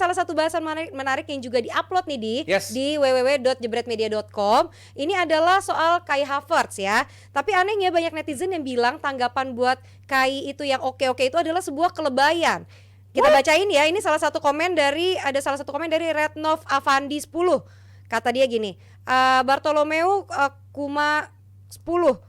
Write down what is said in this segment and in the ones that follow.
salah satu bahasan menarik yang juga diupload nih Yes. di www.jebretmedia.com. Ini adalah soal Kai Havertz ya. Tapi anehnya banyak netizen yang bilang tanggapan buat Kai itu yang oke-oke itu adalah sebuah kelebayan. Kita bacain ya, ini salah satu komen dari Rednov Avandi 10. Kata dia gini, Bartolomeu Kuma 10.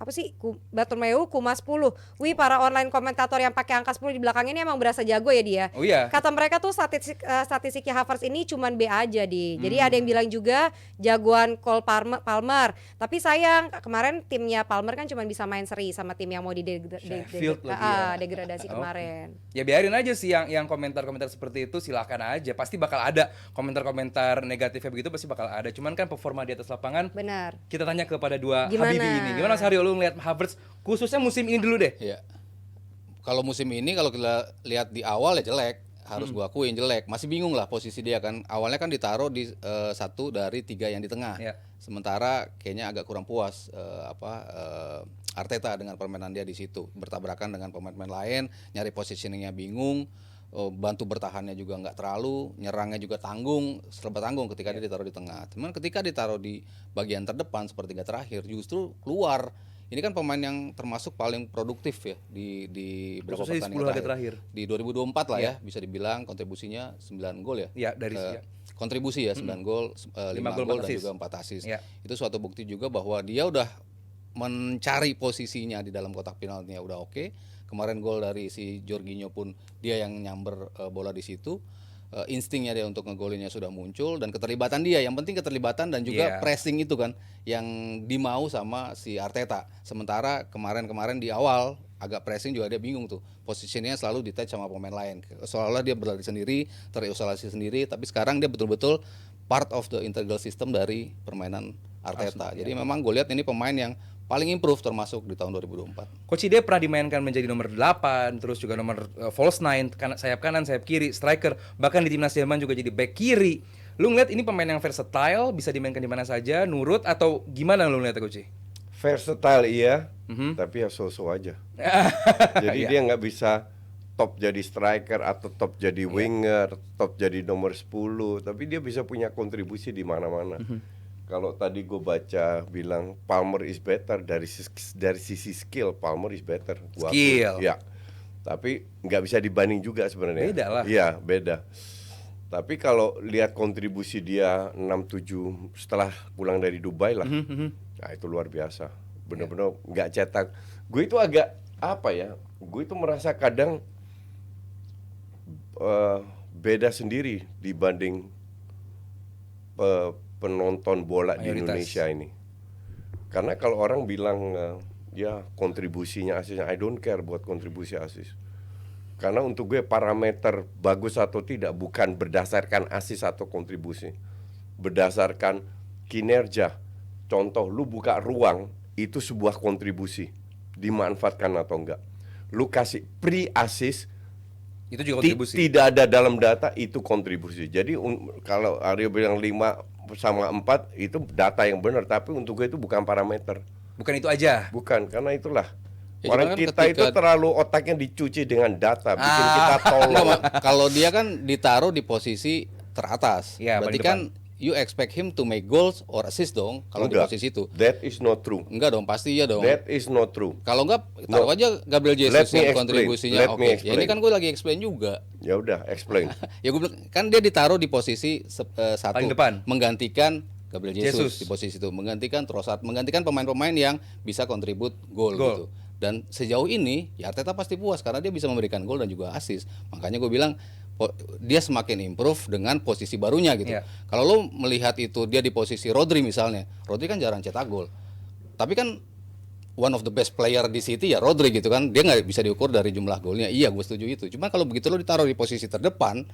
Apa sih? Bartolomeu Kuma 10. Wih, para online komentator yang pakai angka 10 di belakang ini emang berasa jago ya dia. Oh iya. Kata mereka tuh statistiknya Havertz ini cuman B aja Jadi ada yang bilang juga jagoan Cole Palmer. Tapi sayang kemarin timnya Palmer kan cuman bisa main seri sama tim yang mau degradasi kemarin. Ya biarin aja sih yang komentar-komentar seperti itu, silakan aja. Pasti bakal ada komentar-komentar negatifnya begitu, pasti bakal ada. Cuman kan performa di atas lapangan. Benar. Kita tanya kepada dua Gimana? Habibi ini. Gimana Mas Haryo, lu ngeliat Havertz khususnya musim ini dulu deh? Iya. Kalau musim ini kalau kita lihat di awal ya jelek, harus gua akuin jelek. Masih bingung lah posisi dia kan. Awalnya kan ditaruh di 1 dari 3 yang di tengah. Iya. Sementara kayaknya agak kurang puas Arteta dengan permainan dia di situ. Bertabrakan dengan pemain-pemain lain, nyari positioningnya bingung. Bantu bertahannya juga nggak terlalu, nyerangnya juga serba tanggung ketika dia ditaruh di tengah. Cuman ketika ditaruh di bagian terdepan sepertiga terakhir justru keluar. Ini kan pemain yang termasuk paling produktif ya di beberapa pertandingan terakhir. Di 2024 lah ya, bisa dibilang kontribusinya 9 gol ya. Iya, dari kontribusi ya 9 gol, 5 gol dan juga 4 assist. Ya. Itu suatu bukti juga bahwa dia udah mencari posisinya di dalam kotak penaltinya udah oke. Kemarin gol dari si Jorginho pun dia yang nyamber bola di situ. Instingnya dia untuk ngegolinnya sudah muncul dan keterlibatan dia. Yang penting keterlibatan dan juga pressing itu kan yang dimau sama si Arteta. Sementara kemarin di awal agak pressing juga dia bingung tuh. Posisinya selalu di-touch sama pemain lain. Seolah-olah dia berlari sendiri, terisolasi sendiri, tapi sekarang dia betul-betul part of the integral system dari permainan Arteta. Jadi memang gue lihat ini pemain yang paling improve termasuk di tahun 2024. Coach Ide pernah dimainkan menjadi nomor 8, terus juga nomor false 9, sayap kanan, sayap kiri, striker, bahkan di timnas Jerman juga jadi back kiri. Lu ngeliat ini pemain yang versatile, bisa dimainkan di mana saja, nurut atau gimana lu ngeliatnya Coach? Versatile iya, tapi ya so-so aja. Jadi dia nggak bisa top jadi striker atau top jadi winger, top jadi nomor 10, tapi dia bisa punya kontribusi di mana-mana. Kalau tadi gue baca bilang Palmer is better dari sisi skill, Palmer is better. Skill. Ya. Tapi nggak bisa dibanding juga sebenarnya. Beda lah. Iya, beda. Tapi kalau lihat kontribusi dia 6-7 setelah pulang dari Dubai lah. Nah, itu luar biasa. Benar-benar nggak cetak. Gue itu agak apa ya? Gue itu merasa kadang beda sendiri dibanding penonton bola di Indonesia ini. Karena kalau orang bilang ya kontribusinya asisnya, I don't care buat kontribusi asis. Karena untuk gue parameter bagus atau tidak bukan berdasarkan asis atau kontribusi, berdasarkan kinerja. Contoh, lu buka ruang itu sebuah kontribusi, dimanfaatkan atau enggak. Lu kasih pre-assist itu juga kontribusi. Tidak ada dalam data, itu kontribusi. Jadi kalau Aryo bilang 5 sama 4 itu data yang benar, tapi untuk gue itu bukan parameter. Bukan itu aja. Bukan, karena itulah Ya, orang kan kita itu terlalu otaknya dicuci dengan data, bikin kita tolong. Enggak, kalau dia kan ditaruh di posisi teratas, Ya, berarti kan you expect him to make goals or assist dong kalau di posisi itu. That is not true. Enggak dong, pasti iya dong. That is not true. Kalau enggak, taruh aja Gabriel Jesus yang kontribusinya oke. Ya ini kan gue lagi explain juga. Ya udah, explain. Ya gue bilang kan dia ditaruh di posisi satu, paling depan, menggantikan Gabriel Jesus di posisi itu, menggantikan Trossard, menggantikan pemain-pemain yang bisa kontribut gol gitu. Dan sejauh ini ya Arteta pasti puas karena dia bisa memberikan gol dan juga assist. Makanya gue bilang dia semakin improve dengan posisi barunya gitu. Kalau lo melihat itu dia di posisi Rodri misalnya, Rodri kan jarang cetak gol. Tapi kan one of the best player di City ya Rodri gitu kan. Dia nggak bisa diukur dari jumlah golnya. Iya, gue setuju itu. Cuma kalau begitu lo ditaruh di posisi terdepan,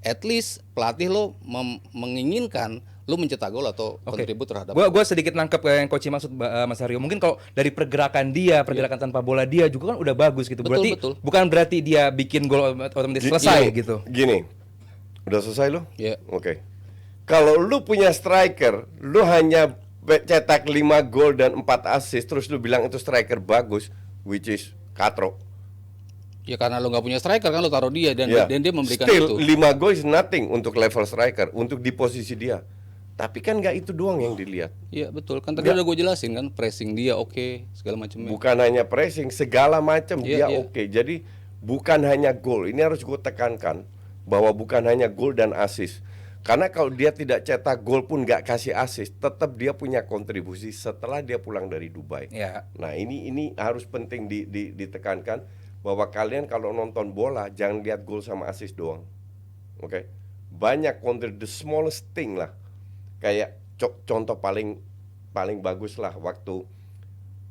at least pelatih lo menginginkan lu mencetak gol atau kontribut terhadap. Gua sedikit nangkep yang Coach maksud Mas Haryo. Mungkin kalau dari pergerakan dia, pergerakan tanpa bola dia juga kan udah bagus gitu. Berarti bukan berarti dia bikin gol otomatis selesai gitu. Gini. Udah selesai lo? Iya. Oke. Kalau lu punya striker, lu hanya cetak 5 gol dan 4 assist, terus lu bilang itu striker bagus, which is Katro. Ya karena lo nggak punya striker kan, lo taruh dia dan Ya. dia memberikan Still, itu. 5 gol is nothing untuk level striker, untuk di posisi dia. Tapi kan nggak itu doang yang dilihat. Iya betul kan, tadi Nggak. udah gue jelasin kan, pressing dia oke, segala macamnya. Bukan hanya pressing, segala macam Iya, dia iya. oke. Jadi bukan hanya gol. Ini harus gue tekankan bahwa bukan hanya gol dan assist. Karena kalau dia tidak cetak gol pun nggak kasih assist, tetap dia punya kontribusi setelah dia pulang dari Dubai. Ya. Nah ini harus penting ditekankan bahwa kalian kalau nonton bola jangan lihat gol sama assist doang. Oke, banyak the smallest thing lah. Kayak contoh paling bagus lah waktu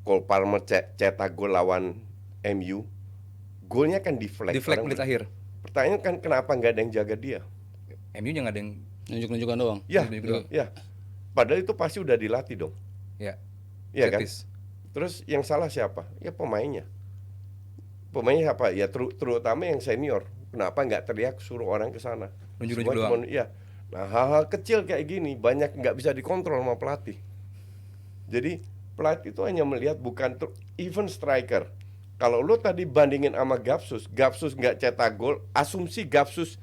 Cole Palmer cetak gol lawan MU, golnya kan deflect. Deflect Orang menit akhir. Pertanyaan kan kenapa nggak ada yang jaga dia? MU-nya nggak ada yang Nunjuk-nunjukan doang. Ya, Nunjuk doang. ya. Padahal itu pasti udah dilatih dong. ya. Iya kan? Set piece. Terus yang salah siapa? Ya pemainnya. Pemainnya apa? Ya terutama yang senior. Kenapa nggak teriak suruh orang ke sana? Nunjuk-nunjuk Semua doang. cuman- Iya. Nah hal-hal kecil kayak gini banyak nggak bisa dikontrol sama pelatih. Jadi pelatih itu hanya melihat bukan even striker. Kalau lo tadi bandingin sama Gapsus nggak cetak gol. Asumsi Gapsus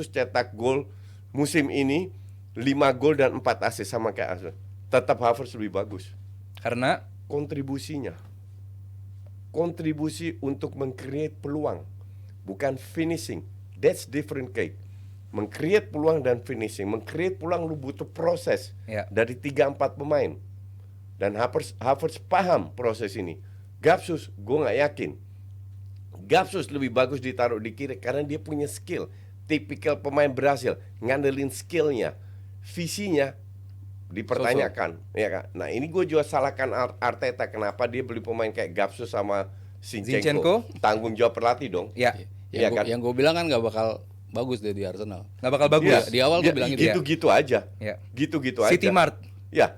cetak gol musim ini 5 gol dan 4 assist sama kayak Arsenal. Tetap Havertz lebih bagus. Karena Kontribusinya. Kontribusi untuk meng-create peluang, bukan finishing. That's different cake. Meng-create peluang dan finishing. Meng-create peluang lu butuh proses Ya. dari 3-4 pemain. Dan Havertz paham proses ini. Gapsus, gue nggak yakin. Gapsus lebih bagus ditaruh di kiri karena dia punya skill. Tipikal pemain Brasil, ngandelin skillnya, visinya dipertanyakan, ya kan? Nah ini gue juga salahkan Arteta kenapa dia beli pemain kayak Gapsus sama Zinchenko. Zinchenko. Tanggung jawab pelatih dong. ya Iya kan? Yang gue bilang kan nggak bakal bagus deh di Arsenal. nggak bakal bagus. Iya, Di awal gue bilang gitu ya. gitu-gitu aja. Ya. Gitu-gitu aja. City Mart. Ya.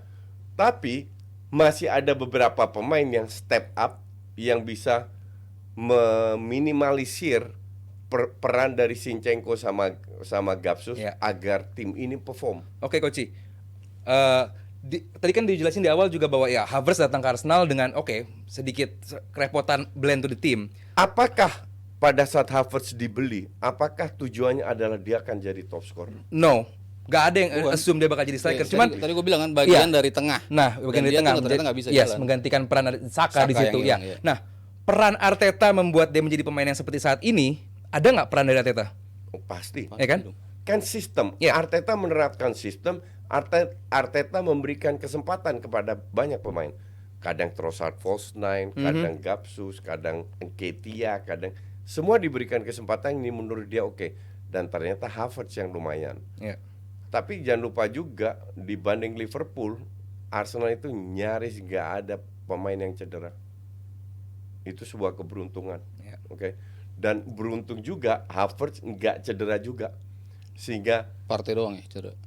Tapi masih ada beberapa pemain yang step up yang bisa meminimalisir peran dari Zinchenko sama Gapsus Ya. agar tim ini perform. Oke, Koci. Tadi kan dijelasin di awal juga bahwa ya Havertz datang ke Arsenal dengan sedikit kerepotan blend to the team. Apakah pada saat Havertz dibeli, apakah tujuannya adalah dia akan jadi top scorer? No, nggak ada yang Bukan. assume dia bakal jadi striker. Iya, Cuman tadi gue bilang kan bagian Iya. dari tengah. Nah, bagian Dan dari dia tengah tuh ternyata nggak bisa yes, jalan. menggantikan peran Saka di Saka situ yang ya. hilang, ya. Nah, peran Arteta membuat dia menjadi pemain yang seperti saat ini, ada nggak peran dari Arteta? Oh, pasti. Ya kan? dong. Kan sistem. Ya. Arteta menerapkan sistem. Arteta memberikan kesempatan kepada banyak pemain. Kadang Trossard false nine, kadang Gapsus, kadang Nketiah, kadang semua diberikan kesempatan ini menurut dia oke. Dan ternyata Havertz yang lumayan. Ya. Tapi jangan lupa juga dibanding Liverpool, Arsenal itu nyaris nggak ada pemain yang cedera. Itu sebuah keberuntungan. Ya. Oke. Dan beruntung juga Havertz nggak cedera juga. Sehingga Partai doang ya cedera.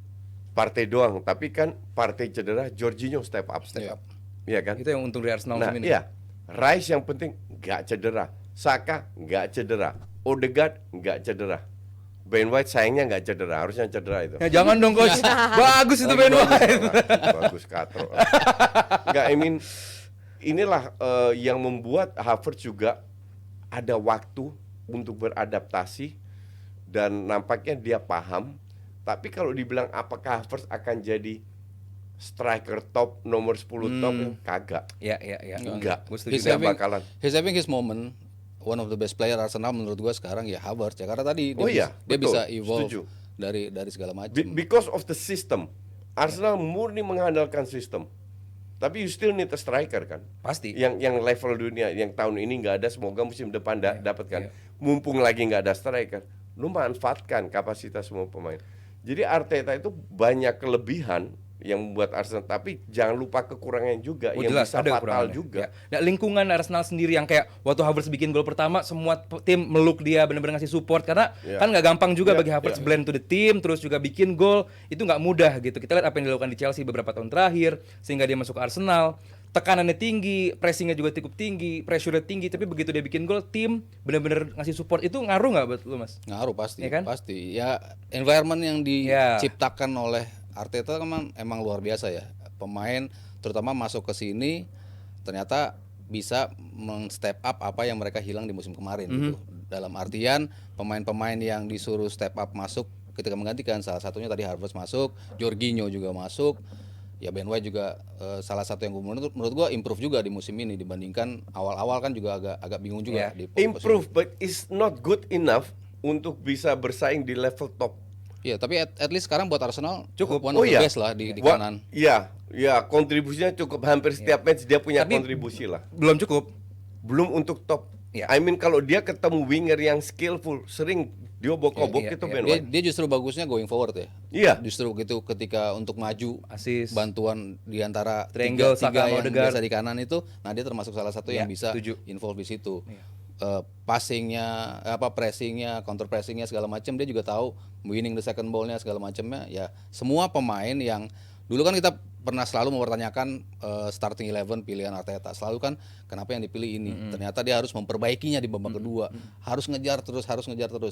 partai doang, tapi kan partai cedera Jorginho step up. Iya. Iya kan? Itu yang untung dari Arsenal Nah, musim ini. iya. Rice yang penting nggak cedera. Saka nggak cedera. Odegaard nggak cedera. Ben White sayangnya nggak cedera, harusnya cedera itu. Ya, jangan dong coach. Bagus itu Ben White. Bagus katro. Nggak, I mean, inilah yang membuat Havertz juga ada waktu untuk beradaptasi dan nampaknya dia paham. Tapi kalau dibilang apakah Havertz akan jadi striker top nomor 10 top, kagak. Ya, ya, ya. Enggak. Gue setuju. He's- bakalan. He's having his moment. One of the best player Arsenal menurut gua sekarang ya Havertz ya, karena tadi Oh iya, dia betul. bisa evolve Setuju. dari segala macam. Because of the system. Arsenal murni mengandalkan sistem. Tapi you still need a striker kan? Pasti. Yang level dunia yang tahun ini nggak ada, semoga musim depan dapat kan. iya. Mumpung lagi nggak ada striker, lu manfaatkan kapasitas semua pemain. Jadi Arteta itu banyak kelebihan yang membuat Arsenal, tapi jangan lupa kekurangan juga yang Jelas bisa ada fatal kekurangannya. juga. Ya. Nah, lingkungan Arsenal sendiri yang kayak waktu Havertz bikin gol pertama, semua tim meluk dia, benar-benar ngasih support karena Ya. kan nggak gampang juga Ya, bagi Havertz ya. blend to the team, terus juga bikin gol itu nggak mudah gitu. Kita lihat apa yang dilakukan di Chelsea beberapa tahun terakhir sehingga dia masuk ke Arsenal. Tekanannya tinggi, pressingnya juga cukup tinggi, pressure-nya tinggi, tapi begitu dia bikin gol, tim benar-benar ngasih support. Itu ngaruh nggak buat lu, Mas? Ngaruh pasti, Ya kan? pasti. Ya environment yang Ya. diciptakan oleh Arteta emang luar biasa ya. Pemain terutama masuk ke sini ternyata bisa meng-step up apa yang mereka hilang di musim kemarin gitu. Dalam artian pemain-pemain yang disuruh step up masuk ketika menggantikan, salah satunya tadi Havertz masuk, Jorginho juga masuk. Ya Ben White juga salah satu yang menurut gua improve juga di musim ini dibandingkan awal-awal kan juga agak bingung juga di Improve but is not good enough untuk bisa bersaing di level top. Iya, tapi at least sekarang buat Arsenal Cukup. one of the best lah di kanan. Iya, kontribusinya cukup, hampir setiap match dia punya kontribusi lah. Belum cukup. Belum untuk top. Iya. I mean kalau dia ketemu winger yang skillful, sering dia obok-obok Iya, itu iya. Ben Dia, White. dia justru bagusnya going forward ya. Iya. Justru gitu ketika untuk maju Assist. bantuan di antara Triangle, tiga Saka, yang Odegaard. biasa di kanan itu, nah dia termasuk salah satu Iya, yang bisa setuju. involve di situ. Passingnya, pressingnya, counter pressingnya segala macam dia juga tahu, winning the second ball-nya segala macamnya. Ya semua pemain yang dulu kan kita pernah selalu mempertanyakan starting 11 pilihan Arteta, selalu kan kenapa yang dipilih ini? Ternyata dia harus memperbaikinya di babak kedua, harus ngejar terus.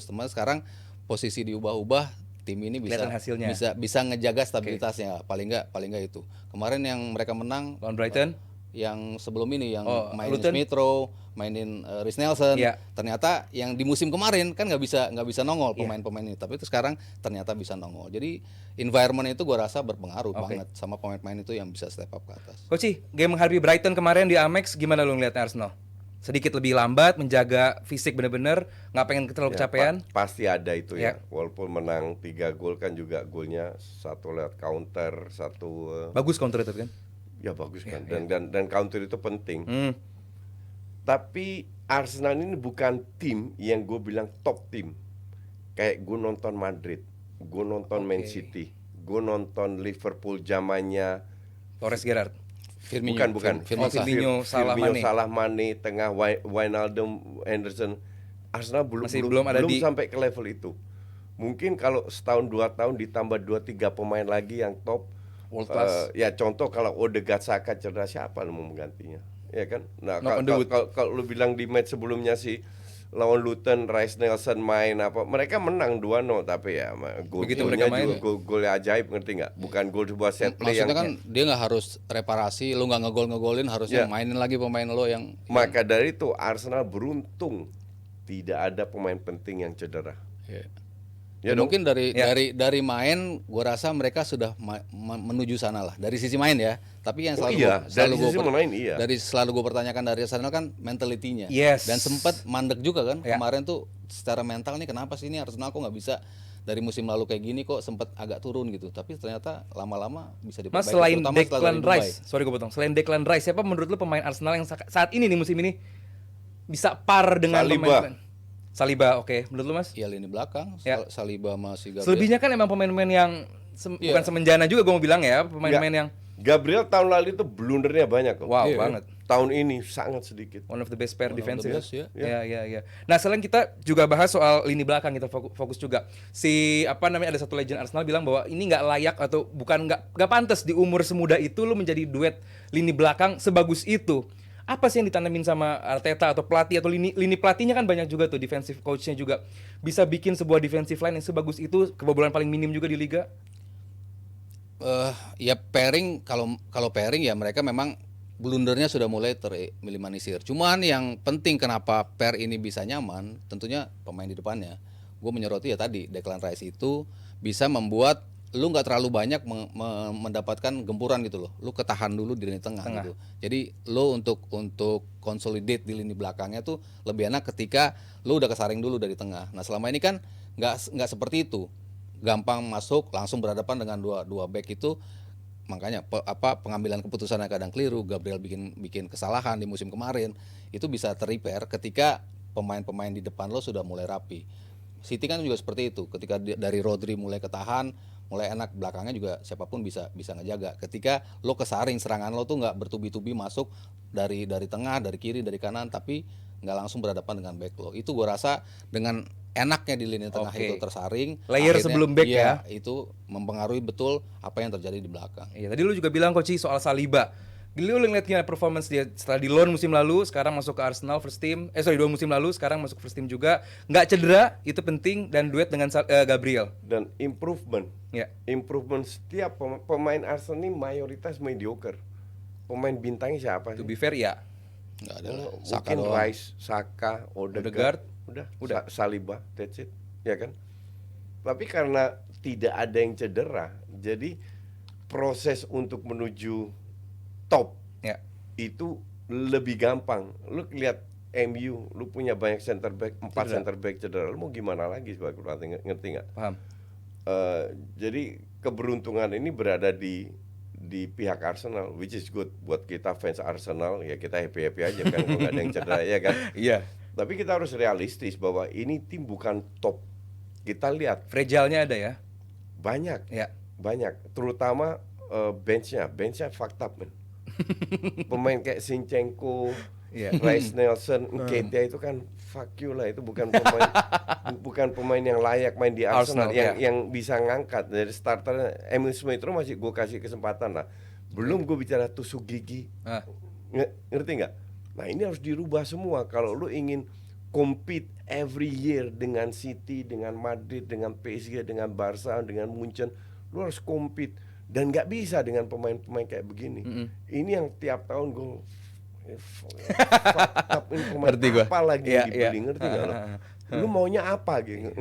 Teman sekarang posisi diubah-ubah, tim ini Kelihatan hasilnya. bisa ngejaga stabilitasnya, paling nggak itu. Kemarin yang mereka menang Lawan Brighton. yang sebelum ini yang mainin Luton. Smith Rowe, mainin Reece Nelson. Iya. Ternyata yang di musim kemarin kan nggak bisa nongol pemain-pemain ini, tapi itu sekarang ternyata bisa nongol. Jadi environment itu gua rasa berpengaruh banget sama pemain-pemain itu yang bisa step up ke atas. Coach, game menghadapi Brighton kemarin di Amex gimana lu ngeliatnya Arsenal? Sedikit lebih lambat, menjaga fisik bener-bener, nggak pengen terlalu kecapean. Pasti ada itu Ya. ya. Walaupun menang 3 gol kan juga golnya satu lewat counter, satu Bagus counter itu kan. ya bagus kan. Dan counter itu penting. Hmm. Tapi Arsenal ini bukan tim yang gue bilang top tim. Kayak gue nonton Madrid, gue nonton Man City, gue nonton Liverpool zamannya Torres Gerrard. bukan Firmino, Salah Mane, tengah Wijnaldum, Henderson. Arsenal belum Masih belum ada di- sampai ke level itu. Mungkin kalau setahun 2 tahun ditambah 2-3 pemain lagi yang top World class. ya contoh kalau Odegaard, Saka cedera, siapa lu mau menggantinya? Ya kan? Nah, Not on the wood. kalau lu bilang di match sebelumnya sih lawan Luton, Reece Nelson main apa, mereka menang 2-0 tapi ya Begitu golnya mereka main. juga gol ajaib, ngerti nggak? Bukan gol sebuah set play Maksudnya yang kan dia nggak harus reparasi, lu nggak ngegolin harusnya Ya. mainin lagi pemain lo yang maka dari itu Arsenal beruntung tidak ada pemain penting yang cedera. Ya. Ya dong? Mungkin dari main, gua rasa mereka sudah menuju sana lah. Dari sisi main ya. Tapi yang selalu dari sisi main iya. dari selalu gue pertanyakan dari Arsenal kan mentalitinya. Yes. Dan sempat mandek juga kan Ya. kemarin tuh secara mental nih kenapa sih ini Arsenal kok nggak bisa dari musim lalu kayak gini kok sempat agak turun gitu. Tapi ternyata lama-lama bisa Mas, diperbaiki. selain terutama setelah Declan dari Dubai. Rice, sorry gue potong. Selain Declan Rice, siapa menurut lu pemain Arsenal yang saat ini nih musim ini bisa par dengan pemain Saliba, oke. Menurut lu Mas? Ya lini belakang, Ya. Saliba masih Gabriel. Selebihnya kan emang pemain-pemain yang Iya. bukan semenjana juga gue mau bilang ya, pemain-pemain yang Gabriel tahun lalu itu blundernya banyak kok. wow Iya. banget. Tahun ini sangat sedikit. One of the best pair One of the defensive. best, ya. Ya. Nah, selain kita juga bahas soal lini belakang, kita fokus juga. Ada satu legend Arsenal bilang bahwa ini nggak layak atau bukan nggak pantas di umur semuda itu lu menjadi duet lini belakang sebagus itu. Apa sih yang ditanamin sama Arteta atau pelatih atau lini pelatihnya kan banyak juga tuh, defensive coachnya juga bisa bikin sebuah defensive line yang sebagus itu, kebobolan paling minim juga di liga. Ya pairing kalau pairing ya mereka memang blundernya sudah mulai terminimalisir. Cuman yang penting kenapa pair ini bisa nyaman, tentunya pemain di depannya. Gue menyoroti ya tadi Declan Rice itu bisa membuat lu nggak terlalu banyak mendapatkan gempuran gitu loh. Lu ketahan dulu di lini tengah. Gitu. Jadi lu untuk consolidate di lini belakangnya tuh lebih enak ketika lu udah kesaring dulu dari tengah. Nah selama ini kan nggak seperti itu. Gampang masuk langsung berhadapan dengan dua back itu, makanya pengambilan keputusan yang kadang keliru. Gabriel bikin kesalahan di musim kemarin itu bisa terrepair ketika pemain-pemain di depan lo sudah mulai rapi. City kan juga seperti itu, ketika dari Rodri mulai ketahan, mulai enak, belakangnya juga siapapun bisa ngejaga. Ketika lo kesaring, serangan lo tuh nggak bertubi-tubi masuk dari tengah, dari kiri, dari kanan, tapi nggak langsung berhadapan dengan back lo. Itu gue rasa dengan enaknya di lini tengah itu tersaring, Layer akhirnya, sebelum back ya. itu mempengaruhi betul apa yang terjadi di belakang. Iya, tadi lu juga bilang Coach soal Saliba. Lu ngeliat gimana performance dia setelah di loan musim lalu, sekarang masuk ke Arsenal first team. 2 musim lalu, sekarang masuk first team juga. Nggak cedera, itu penting, dan duet dengan Gabriel. Dan improvement. Ya. Improvement setiap pemain Arsenal ini mayoritas mediocre. Pemain bintangnya siapa To sih? be fair ya. Nggak ada lah. Saka Mungkin doang. Rice, Saka, Odegaard. udah Saliba, that's it, ya kan? Tapi karena tidak ada yang cedera, jadi proses untuk menuju top Ya. itu lebih gampang. Lu lihat MU, lu punya banyak center back, 4 Cedera. center back cedera, lu mau gimana lagi sebagai pelatih, ngerti nggak? Paham. Jadi keberuntungan ini berada di pihak Arsenal, which is good buat kita fans Arsenal, ya kita happy aja kan kalau nggak ada yang cedera, ya kan? Iya. Tapi kita harus realistis bahwa ini tim bukan top. Kita lihat Fragile-nya ada ya. banyak, Ya. terutama benchnya fucked up man. Pemain kayak Zinchenko, Iya. Reiss Nelson, Nketiah itu kan fuck you lah, itu bukan pemain bukan pemain yang layak main di Arsenal, Arsenal, yang bisa ngangkat dari starter. Emil Smith Rowe masih gue kasih kesempatan lah. Belum gue bicara tusuk gigi. Ah. Ngerti nggak? Nah ini harus dirubah semua kalau lu ingin compete every year dengan City, dengan Madrid, dengan PSG, dengan Barca, dengan Munchen. Lu harus compete dan nggak bisa dengan pemain-pemain kayak begini. Ini yang tiap tahun gue ini pemain Ngerti gua. apa lagi Iya, yang dibeli, iya. ngerti nggak lo? Lu maunya apa gitu,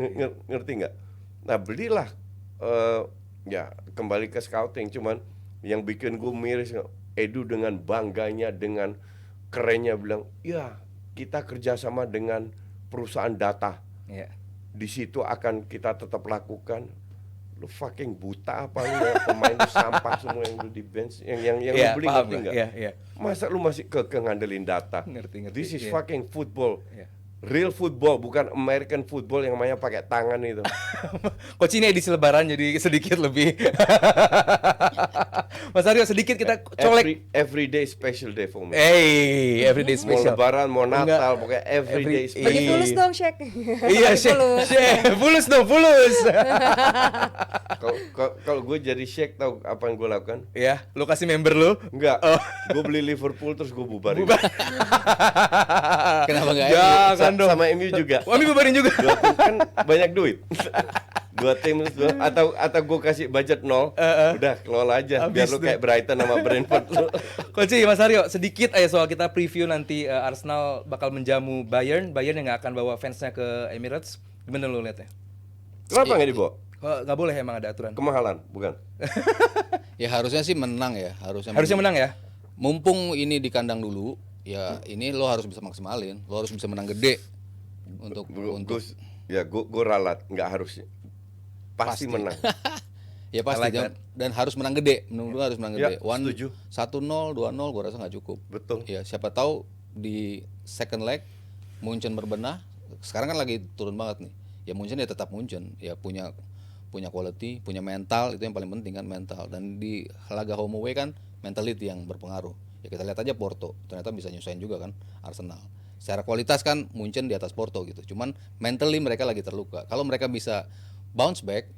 ngerti nggak? Nah belilah, ya kembali ke scouting, cuman yang bikin gue miris, Edu dengan bangganya, dengan kerennya bilang, ya kita kerjasama dengan perusahaan data, Iya. di situ akan kita tetap lakukan. Lu fucking buta apa lu ya? Pemain lu sampah semua yang lu di bench, yang Iya, lu beli, paham ngerti lah. nggak? Iya, iya. Masa lu masih ngandelin data? Ngerti. This is Iya. fucking football. Iya. Real football, bukan American football yang mainnya pakai tangan itu. Coach, ini edisi lebaran jadi sedikit lebih. Mas Aryo, sedikit kita colek. Every day special day for me. Everyday Mau special. lebaran, mau Enggak. Natal, pokoknya every day Every- Bagi special. fulus dong, Syek. Iya, Bagi Syek. fulus. Syek. Fulus dong, fulus. Kalau gue jadi Sheikh, tahu apa yang gue lakukan? Ya, lu kasih member lu. Enggak, Oh. gue beli Liverpool terus gue bubarin. Kenapa nggak Jangan dong. Sama MU juga. Kami bubarin juga. Dua tim kan banyak duit. Dua tim atau gue kasih budget nol, udah kelola aja biar Habis lu tuh. kayak Brighton sama Brentford lu. Coach, Mas Aryo, sedikit aja soal kita preview nanti Arsenal bakal menjamu Bayern yang nggak akan bawa fansnya ke Emirates. Gimana lu lihatnya? Kenapa nggak dibawa? Nggak boleh, emang ada aturan. Kemahalan, bukan? Ya harusnya sih menang ya, Harusnya menang ya. Mumpung ini di kandang dulu, ya ini lo harus bisa maksimalin, lo harus bisa menang gede untuk Gue ralat, nggak harus. Pasti menang. ya pasti I like dan harus menang gede, menurut gua harus menang Ya, gede. setuju. 1-0, 2-0 gua rasa nggak cukup. Betul. Ya siapa tahu di second leg Munchen berbenah. Sekarang kan lagi turun banget nih. Ya Munchen ya tetap Munchen, ya punya quality, punya mental, itu yang paling penting kan, mental. Dan di laga home away kan mentality yang berpengaruh. Ya kita lihat aja Porto, ternyata bisa nyusahin juga kan Arsenal. Secara kualitas kan Munchen di atas Porto gitu. Cuman mentally mereka lagi terluka. Kalau mereka bisa bounce back,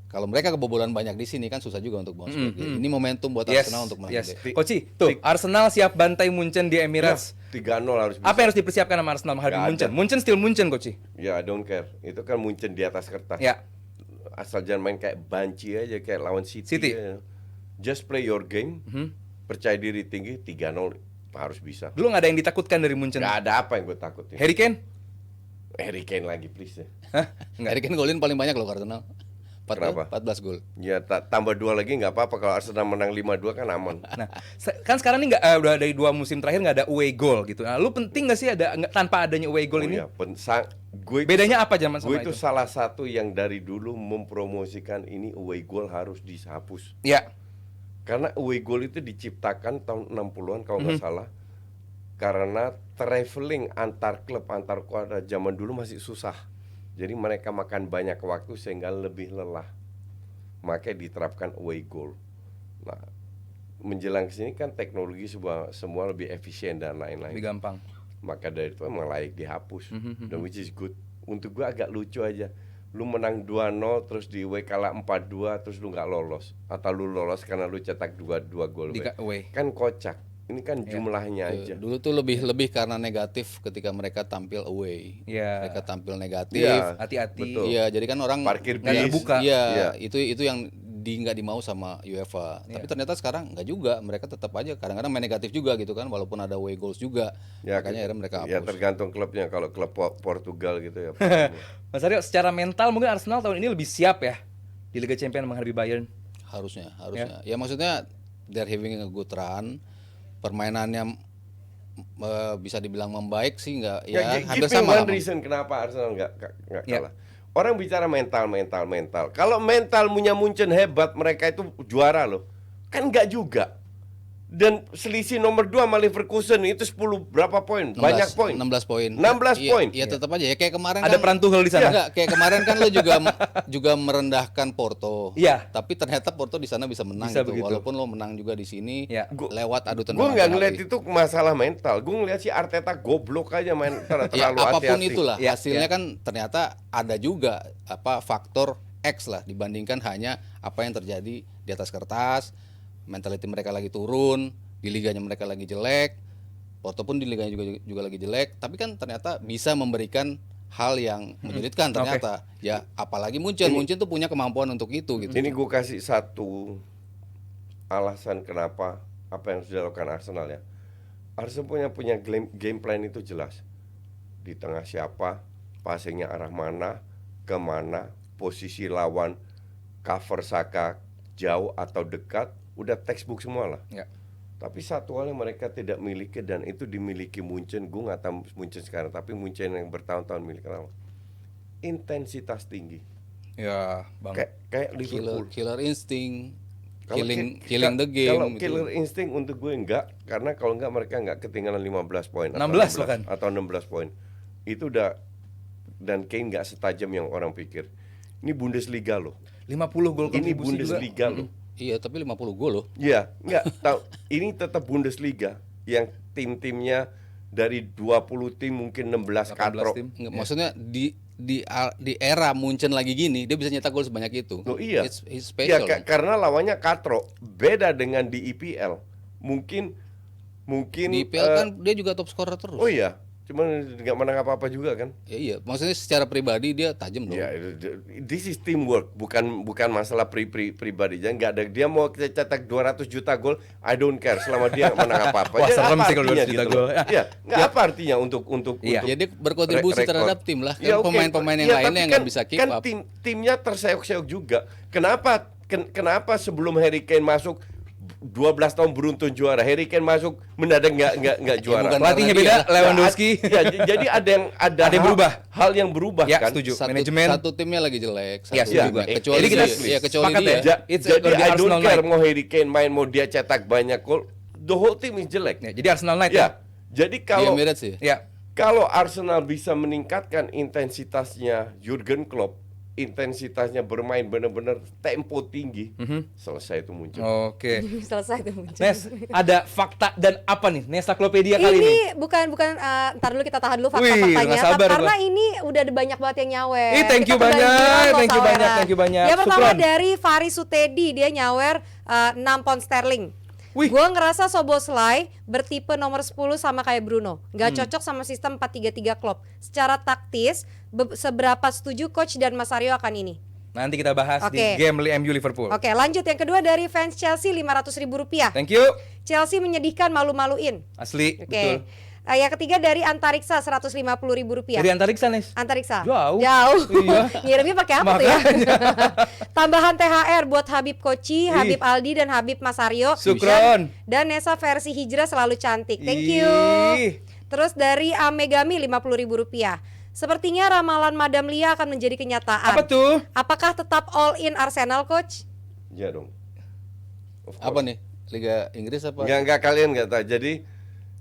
kalau mereka kebobolan banyak di sini kan susah juga untuk bounce back. Ini momentum buat Arsenal untuk menang Yes. gede. Coach, tuh Arsenal siap bantai Munchen di Emirates. 3-0 harus bisa. Apa yang harus dipersiapkan sama Arsenal menghadapi Nggak Munchen? ada. Munchen still Munchen, Coach. Ya, I don't care. Itu kan Munchen di atas kertas. Ya. Asal jangan main kayak banci aja, kayak lawan City. City. Aja. Just play your game. Percaya diri tinggi, 3-0 harus bisa. Dulu nggak ada yang ditakutkan dari Munchen. Gak ada apa yang gue takutin. Harry Kane? Harry Kane lagi please ya. Hah? Harry Kane golin paling banyak loh Arsenal. Kenapa? 14 gol. Ya tambah 2 lagi nggak apa-apa, kalau Arsenal menang 5-2 kan aman. Nah, kan sekarang ini udah dari 2 musim terakhir nggak ada away goal gitu. Nah, lu penting nggak sih tanpa adanya away goal Oh ini? iya, gue itu- Bedanya apa zaman Gue sama itu itu? salah satu yang dari dulu mempromosikan ini away goal harus dihapus. Ya. Karena away goal itu diciptakan tahun 60-an kalau nggak salah. Karena traveling antar klub, antar kuadra zaman dulu masih susah. Jadi mereka makan banyak waktu sehingga lebih lelah. Makanya diterapkan away goal. Nah, menjelang sini kan teknologi semua lebih efisien dan lain-lain. Lebih gampang. Maka dari itu emang layak dihapus. Dan which is good. Untuk gua agak lucu aja. Lu menang 2-0 terus di away kalah 4-2 terus lu nggak lolos, atau lu lolos karena lu cetak 2 gol Di away. kan kocak. Ini kan jumlahnya aja. Dulu tuh lebih karena negatif ketika mereka tampil away. Iya. Mereka tampil negatif. Iya, Hati-hati. betul. Iya, jadi kan orang Parkir Nggak bis. terbuka. Iya, Iya. itu yang nggak dimau sama UEFA. Tapi ternyata sekarang nggak juga, mereka tetap aja kadang-kadang main negatif juga gitu kan, walaupun ada away goals juga. Makanya akhirnya mereka ya hapus. tergantung klubnya. Kalau klub Portugal gitu ya. Mas Aryo, secara mental mungkin Arsenal tahun ini lebih siap ya di Liga Champions menghadapi Bayern. Harusnya. Ya maksudnya they're having a good run. Permainannya bisa dibilang membaik sih nggak ya, hampir give me sama one lah. reason kenapa Arsenal nggak kalah. Orang bicara mental. Kalau mental punya Munchen hebat, mereka itu juara loh. Kan nggak juga. Dan selisih nomor 2 sama Leverkusen itu 10 berapa poin? Banyak poin. 16 poin. 16 poin. Iya tetap aja ya kayak kemarin Ada peran Tuchel di sana. Enggak, kayak kemarin kan lo juga merendahkan Porto. Iya. Tapi ternyata Porto di sana bisa menang Bisa gitu. begitu. Walaupun lo menang juga di sini Iya. lewat adu Gue tendangan. nggak penalti. ngeliat itu masalah mental. Gue ngeliat si Arteta goblok aja main Ya terlalu apapun hati-hati. itulah Ya, hasilnya kan ternyata ada juga faktor X lah dibandingkan hanya apa yang terjadi di atas kertas. Mentality mereka lagi turun, di liganya mereka lagi jelek. Porto pun di liganya juga lagi jelek, tapi kan ternyata bisa memberikan hal yang menyulitkan ternyata. Ya apalagi Munchen tuh punya kemampuan untuk itu gitu. Ini gue kasih satu alasan kenapa apa yang sudah dilakukan Arsenal ya. Arsenal punya game plan itu jelas. Di tengah siapa, passingnya arah mana, kemana, posisi lawan, cover Saka jauh atau dekat, udah textbook semua lah. Ya. Tapi satu hal yang mereka tidak miliki dan itu dimiliki Munchen, gue nggak tahu Munchen sekarang, tapi Munchen yang bertahun-tahun milik kenapa? Intensitas tinggi. Ya, Bang. Kayak Liverpool. Killer instinct, Kalau killing the game. Kalau gitu. killer instinct untuk gue enggak, karena kalau enggak mereka enggak ketinggalan 15 poin 16 bahkan. atau 16 poin. Itu udah, dan Kane enggak setajam yang orang pikir. Ini Bundesliga loh. 50 gol Ini kontribusi Bundesliga juga. loh. Iya, tapi 50 gol loh. Iya, enggak tahu. Ini tetap Bundesliga yang tim-timnya dari 20 tim mungkin 16 18 katrok. tim. Nggak, maksudnya di era Munchen lagi gini dia bisa nyetak gol sebanyak itu. Oh iya. It's Iya, special. karena lawannya katrok. Beda dengan di IPL. Mungkin Di IPL kan dia juga top scorer terus. Oh iya, cuman nggak menang apa-apa juga kan? Ya, iya, maksudnya secara pribadi dia tajam dong. Ya, this is teamwork, bukan masalah pribadi. Jangan nggak ada dia mau cetak 200 juta gol, I don't care selama dia nggak menang apa-apa. Wah, Jadi serem apa sih kalau artinya 200 juta gitu gol. loh. Iya, nggak apa artinya untuk Iya. Ya dia berkontribusi rekor. terhadap tim lah. Kan Ya, oke. pemain-pemain yang Ya, lainnya tapi yang kan, nggak bisa keep kan up. timnya terseok-seok juga. Kenapa sebelum Harry Kane masuk 12 tahun beruntun juara, Harry Kane masuk mendadak nggak juara. bukan Pelatihnya karena beda, dia. Lewandowski. Ya, jadi ada yang yang berubah. Hal yang berubah Ya, kan. setuju. Satu, Manajemen. satu timnya lagi jelek, Ya, satu setuju. juga. Ya, Kecuali jadi kita dia, kecuali sepakat dia. ya. It's Jadi gonna be I don't Arsenal care night. mau Harry Kane main, mau dia cetak banyak gol, the whole team is jelek. Ya, jadi Arsenal night Ya, jadi Di kalau Emirates sih. Ya. kalau Arsenal bisa meningkatkan intensitasnya Jurgen Klopp, intensitasnya bermain benar-benar tempo tinggi, selesai itu muncul. Oke. Selesai tuh muncul. Nes, ada fakta dan apa nih? Nesaklopedia kali ini. Ini bukan ntar dulu kita tahan dulu Wih, fakta-faktanya nggak sabar karena gua. ini udah ada banyak banget yang nyawer. Ih, thank you Kita banyak, kebanjiran loh thank you saweran. banyak, thank you banyak. Yang pertama Syukron. dari Faris Sutedi, dia nyawer 6 pound sterling. Wih. Gue ngerasa Soboslai bertipe nomor 10 sama kayak Bruno. Gak cocok sama sistem 4-3-3 Klopp. Secara taktis, seberapa setuju coach dan Mas Aryo akan ini? Nanti kita bahas di Oke. game MU Liverpool. Oke, lanjut yang kedua dari fans Chelsea 500.000 rupiah. Thank you. Chelsea menyedihkan, malu-maluin. Asli, Oke. betul. Yang ketiga dari Antariksa 150.000 rupiah. Dari Antariksa, Nes. Antariksa. Jauh. Jauh. Iya. Ngirimnya pakai apa tuh ya? Makanya. Tambahan THR buat Habib Koci, Ih. Habib Aldi dan Habib Mas Aryo. Syukron. Dan Nesa versi hijrah selalu cantik. Thank you. Ih. Terus dari Amegami 50.000 rupiah. Sepertinya ramalan Madam Lia akan menjadi kenyataan. Apa tuh? Apakah tetap all in Arsenal, coach? Ya dong. Of course. Apa nih? Liga Inggris apa? Enggak kalian nggak tahu. Jadi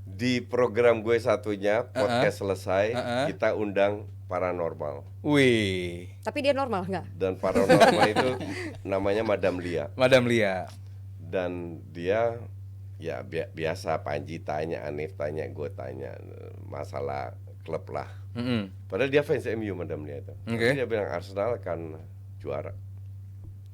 di program gue satunya podcast selesai, kita undang paranormal. Wih, Tapi dia normal nggak? Dan paranormal itu namanya Madam Lia. Madam Lia. Dan dia ya biasa Panji tanya, Anif tanya, gue tanya masalah klub lah. Padahal dia fans MU Madam Lia itu. Oke. Tapi dia bilang Arsenal akan juara.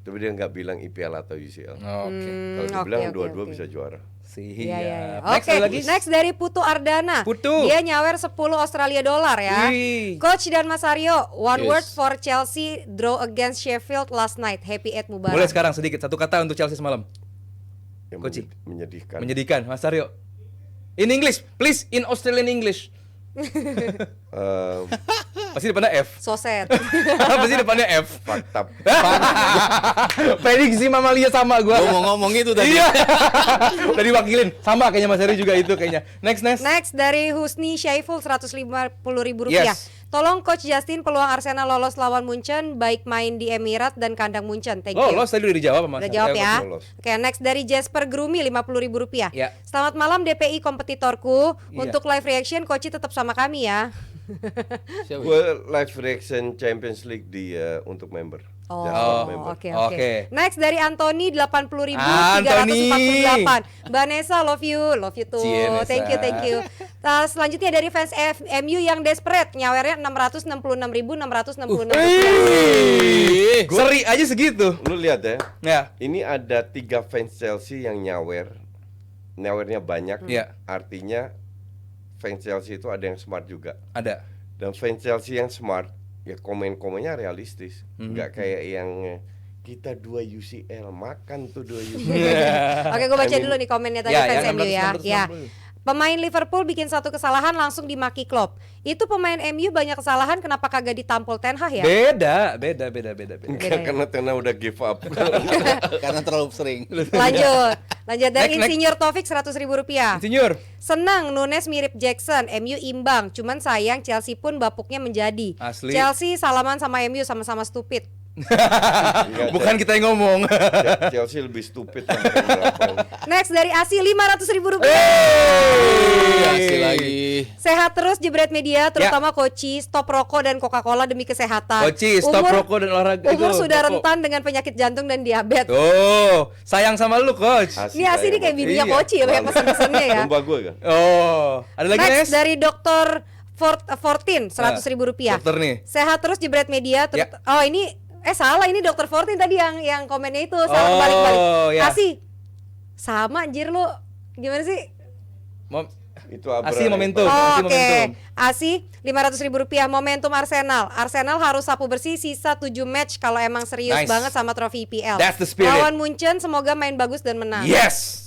Tapi dia nggak bilang IPL atau UCL. Oke. Kalau dia Oke, bilang oke, dua-dua oke. bisa juara. Siap. Iya. Next Oke, ada lagi. next dari Putu Ardana. Putu. Dia nyawer 10 Australia dollar ya. Wih. Coach dan Mas Aryo, one Yes. word for Chelsea draw against Sheffield last night. Happy Eid Mubarak. Boleh sekarang sedikit satu kata untuk Chelsea semalam. Yang Koci. menyedihkan. Menyedihkan, Mas Aryo. In English, please, in Australian English. Eh, Pasti depannya F. So sad. Pasti depannya F. Fakta. Prediksi mamalia sama gua. Gua mau ngomong itu tadi. Iya. Udah diwakilin. Sama kayaknya Mas Aryo juga itu kayaknya. Next. Next dari Husni Syaiful 150.000 rupiah. Yes. Tolong Coach Justin peluang Arsenal lolos lawan Munchen baik main di Emirat dan kandang Munchen. Thank you. Lolos tadi udah dijawab Mas. Udah jawab ya. lolos. Oke, next dari Jasper Grumi 50.000 rupiah. Ya. Selamat malam DPI kompetitorku. Iya. Untuk live reaction Coach tetap sama kami ya. Siapa? Gue live reaction Champions League di untuk member. Oh, Just for member. oke. Oke. Next dari Antoni 80.348. Vanessa love you too. Cie, Nessa. Thank you. Nah, selanjutnya dari fans MU yang desperate nyawernya 666.666 rupiah. Seri aja segitu. Lu lihat ya. Ya. Ini ada 3 fans Chelsea yang nyawernya banyak. Iya. Artinya fans Chelsea itu ada yang smart juga. Ada. Dan fans Chelsea yang smart, ya komen-komennya realistis. Nggak kayak yang kita 2 UCL makan tuh 2 UCL. Oke, gue baca I mean- dulu nih komennya tadi Ya, fans ya, MU ya. 600. Ya. Pemain Liverpool bikin satu kesalahan langsung dimaki Klopp. Itu pemain MU banyak kesalahan, kenapa kagak ditampol Ten Hag ya? Beda. Enggak, karena udah give up. Karena terlalu sering. Lanjut dari Next. Insinyur Taufik 100.000 rupiah. Insinyur. Senang Nunes mirip Jackson, MU imbang. Cuman sayang Chelsea pun bapuknya menjadi. Asli. Chelsea salaman sama MU sama-sama stupid. Enggak, Bukan kita yang ngomong. Chelsea lebih stupid yang berapa. Next dari Asi 500.000 rupiah. Kasih lagi. Sehat terus Jebret Media, terutama Koci, stop rokok dan Coca-Cola demi kesehatan. Koci, stop rokok dan olahraga. Umur itu, sudah rokok. rentan dengan penyakit jantung dan diabetes. Tuh, sayang sama lu, Coach. Ini Asi ini kayak bininya Iya. Koci ya, kayak pesan-pesannya ya. Domba gue kan. Oh, ada lagi Next Nes? dari Dr. 14 100.000 rupiah. Dokter nih. Sehat terus Jebret Media. Ya. Oh ini salah, ini Dr. 14 tadi yang komennya itu salah Oh, balik-balik. ya. Asi sama anjir lu. Gimana sih? Itu Abra Asi yang momentum. paling- Asi Oke. momentum. Asi 500.000 rupiah. Momentum Arsenal. Arsenal harus sapu bersih sisa 7 match kalau emang serius Nice. banget sama trofi IPL. That's the spirit. Lawan Munchen semoga main bagus dan menang. Yes.